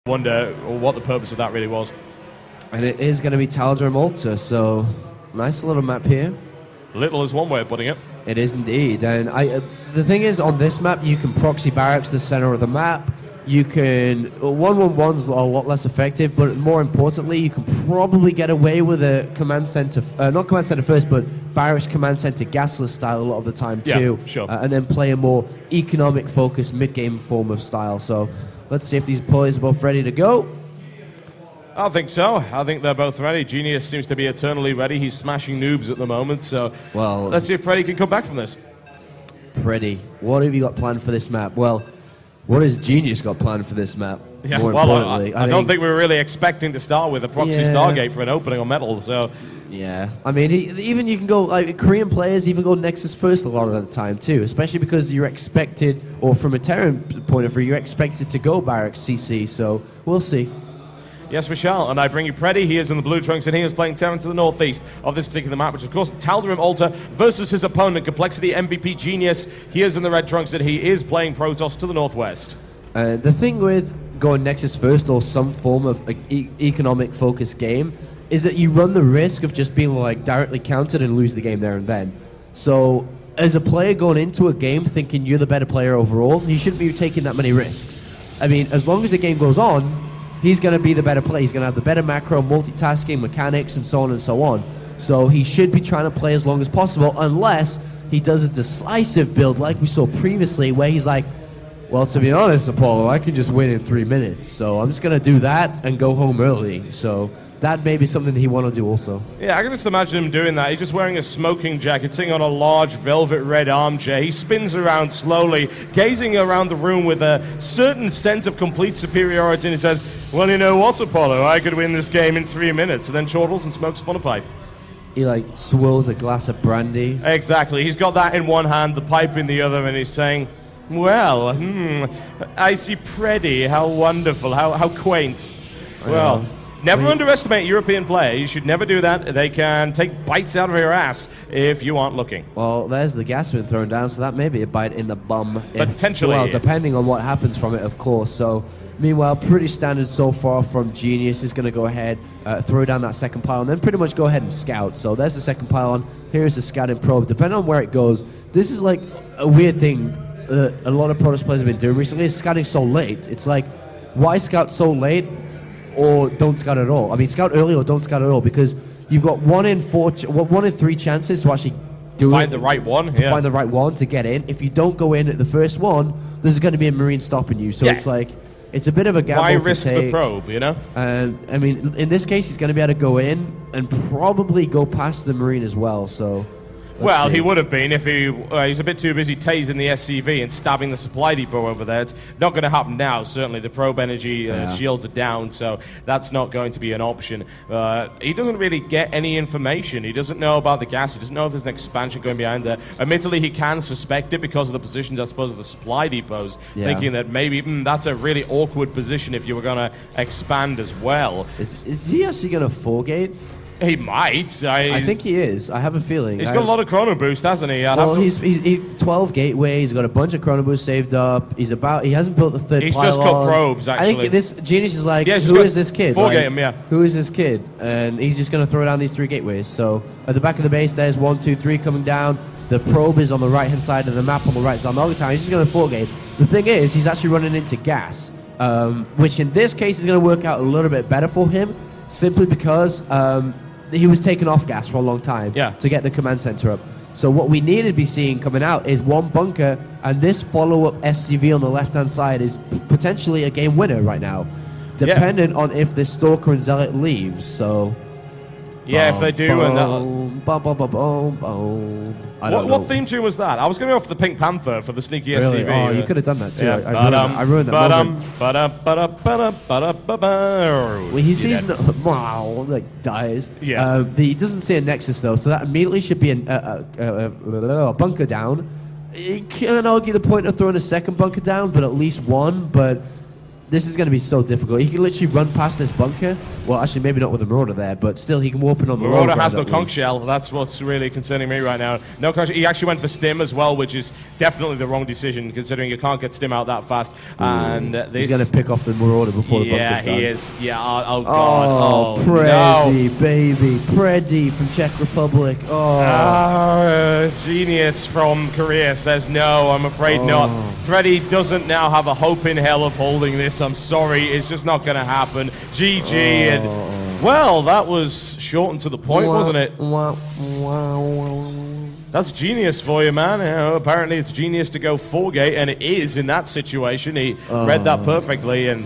wonder what the purpose of that really was. And it is going to be Tal'Darim Altar, so nice little map here. Little is one way of putting it. It is indeed, and the thing is, on this map, you can proxy barracks to the center of the map. You can 1-1-1's a lot less effective, but more importantly, you can probably get away with a command center, not command center first, but barracks command center gasless style a lot of the time too. Yeah, sure. And then play a more economic focused mid-game form of style. So let's see if these boys are both ready to go. I think so. I think they're both ready. Genius seems to be eternally ready. He's smashing noobs at the moment, so well, let's see if PredY can come back from this. PredY, what have you got planned for this map? Well, what has Genius got planned for this map? Yeah, more well, importantly, I don't think we were really expecting to start with a proxy Stargate for an opening on metal, so... Yeah, I mean, even you can go, like, Korean players even go Nexus first a lot of the time, too, especially because you're expected, or from a Terran point of view, you're expected to go Barracks CC, so we'll see. Yes, we shall. And I bring you PredY. He is in the blue trunks, and he is playing Terran to the northeast of this particular map, which, of course, the Tal'Darim Altar versus his opponent, Complexity MVP Genius. He is in the red trunks, and he is playing Protoss to the northwest. The thing with going Nexus first or some form of economic focused game is that you run the risk of just being like directly countered and lose the game there and then. So as a player going into a game thinking you're the better player overall, you shouldn't be taking that many risks. I mean, as long as the game goes on, he's going to be the better player. He's going to have the better macro, multitasking, mechanics, and so on and so on. So he should be trying to play as long as possible, unless he does a decisive build like we saw previously, where he's like, well, to be honest, Apollo, I can just win in 3 minutes. So I'm just going to do that and go home early. So that may be something that he want to do also. Yeah, I can just imagine him doing that. He's just wearing a smoking jacket, sitting on a large velvet red armchair. He spins around slowly, gazing around the room with a certain sense of complete superiority, and he says, well, you know what, Apollo, I could win this game in 3 minutes, and then chortles and smokes upon a pipe. He, like, swirls a glass of brandy. Exactly. He's got that in one hand, the pipe in the other, and he's saying, well, I see PredY, how wonderful, how quaint. Well, never underestimate European players. You should never do that. They can take bites out of your ass if you aren't looking. Well, there's the gas been thrown down, so that may be a bite in the bum. Potentially. Well, depending on what happens from it, of course. So, meanwhile, pretty standard so far from Genius. Is going to go ahead, throw down that second pylon, then pretty much go ahead and scout. So there's the second pylon. Here's the scouting probe. Depending on where it goes, this is like a weird thing a lot of Protoss players have been doing recently, is scouting so late. It's like, why scout so late or don't scout at all? I mean, scout early or don't scout at all, because you've got 1 in 3 chances to actually find the right one. Find the right one to get in. If you don't go in at the first one, there's going to be a Marine stopping you. So it's like, it's a bit of a gamble to take. Why risk the probe, you know? And, I mean, in this case, he's going to be able to go in and probably go past the Marine as well, so... Well, he would have been if he's a bit too busy tasing the SCV and stabbing the supply depot over there. It's not going to happen now, certainly. The probe energy shields are down, so that's not going to be an option. He doesn't really get any information. He doesn't know about the gas. He doesn't know if there's an expansion going behind there. Admittedly, he can suspect it because of the positions, I suppose, of the supply depots, thinking that maybe that's a really awkward position if you were going to expand as well. Is he actually going to 4-gate? He might. I think he is. I have a feeling. He's got a lot of chrono boost, hasn't he? Well, he's 12 gateway. He's got a bunch of chrono boost saved up. He hasn't built the third pylon. He's just got probes, actually. I think this Genius is like, who is this kid? 4-gate him, yeah. Who is this kid? And he's just going to throw down these 3 gateways. So at the back of the base, there's 1, 2, 3 coming down. The probe is on the right-hand side of the map on the right side. All the time, he's just going to 4-gate. The thing is, he's actually running into gas, which in this case is going to work out a little bit better for him, simply because... he was taken off gas for a long time to get the command center up. So what we need to be seeing coming out is 1 bunker, and this follow-up SCV on the left-hand side is potentially a game winner right now, dependent on if this Stalker and Zealot leaves. So, if they do, and what theme tune was that? I was going to go for the Pink Panther for the sneaky really? SCV. Oh, you could have done that too. I ruined that moment. He sees like dies. Yeah. He doesn't see a Nexus though, so that immediately should be a bunker down. You can't argue the point of throwing a second bunker down, but at least one. But This is going to be so difficult. He can literally run past this bunker. Well, actually, maybe not with the Marauder there, but still, he can warp in on the low Marauder ground has no at conch least. shell. That's what's really concerning me right now. No conch. He actually went for stim as well, which is definitely the wrong decision, considering you can't get stim out that fast. And He's going to pick off the Marauder before the bunker's done. Yeah, he is. Yeah, oh God. Oh, PredY, baby. PredY from Czech Republic. Genius from Korea says no, I'm afraid not. PredY doesn't now have a hope in hell of holding this. I'm sorry, it's just not going to happen. GG. And, well, that was short and to the point, wasn't it? That's genius for you, man. You know, apparently it's genius to go 4-gate, and it is in that situation. He read that perfectly, and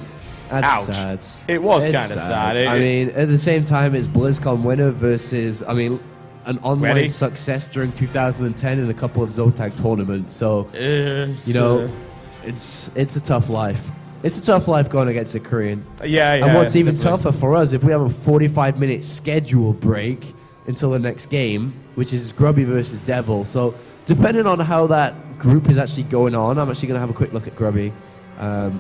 That's ouch. sad. It was kind of sad. I mean, at the same time, it's BlizzCon winner versus, I mean, an online Ready? success during 2010 in a couple of Zotag tournaments. So, you know, it's a tough life. It's a tough life going against a Korean. Yeah. And what's even definitely. tougher for us, if we have a 45-minute schedule break until the next game, which is Grubby versus Devil. So, depending on how that group is actually going on, I'm actually going to have a quick look at Grubby.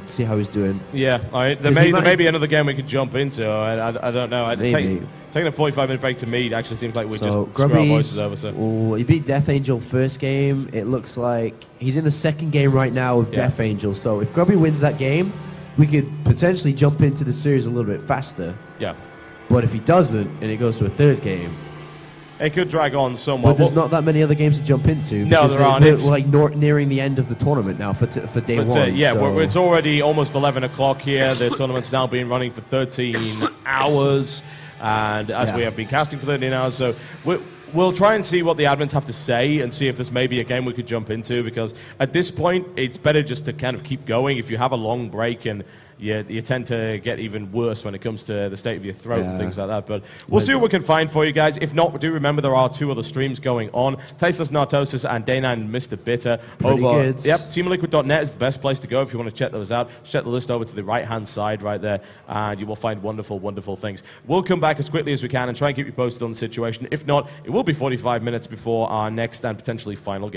See how he's doing. Yeah, there may be another game we could jump into. I don't know. Taking a 45-minute break to meet actually seems like we just screw our voices over. So. He beat Death Angel first game. It looks like he's in the second game right now with Death Angel. So if Grubby wins that game, we could potentially jump into the series a little bit faster. Yeah. But if he doesn't and it goes to a third game, it could drag on somewhat. But there's not that many other games to jump into. No, there aren't. We're like nearing the end of the tournament now for day one. Yeah, so. it's already almost 11 o'clock here. The tournament's now been running for 13 hours. And as we have been casting for 13 hours, so we'll try and see what the admins have to say and see if there's maybe a game we could jump into, because at this point, it's better just to kind of keep going. If you have a long break, and you tend to get even worse when it comes to the state of your throat and things like that. But we'll see what we can find for you guys. If not, do remember there are 2 other streams going on. Tasteless Narcosis and Day9 and Mr. Bitter. Pretty good. Yep, TeamLiquid.net is the best place to go if you want to check those out. Check the list over to the right-hand side right there, and you will find wonderful, wonderful things. We'll come back as quickly as we can and try and keep you posted on the situation. If not, it will be 45 minutes before our next and potentially final game.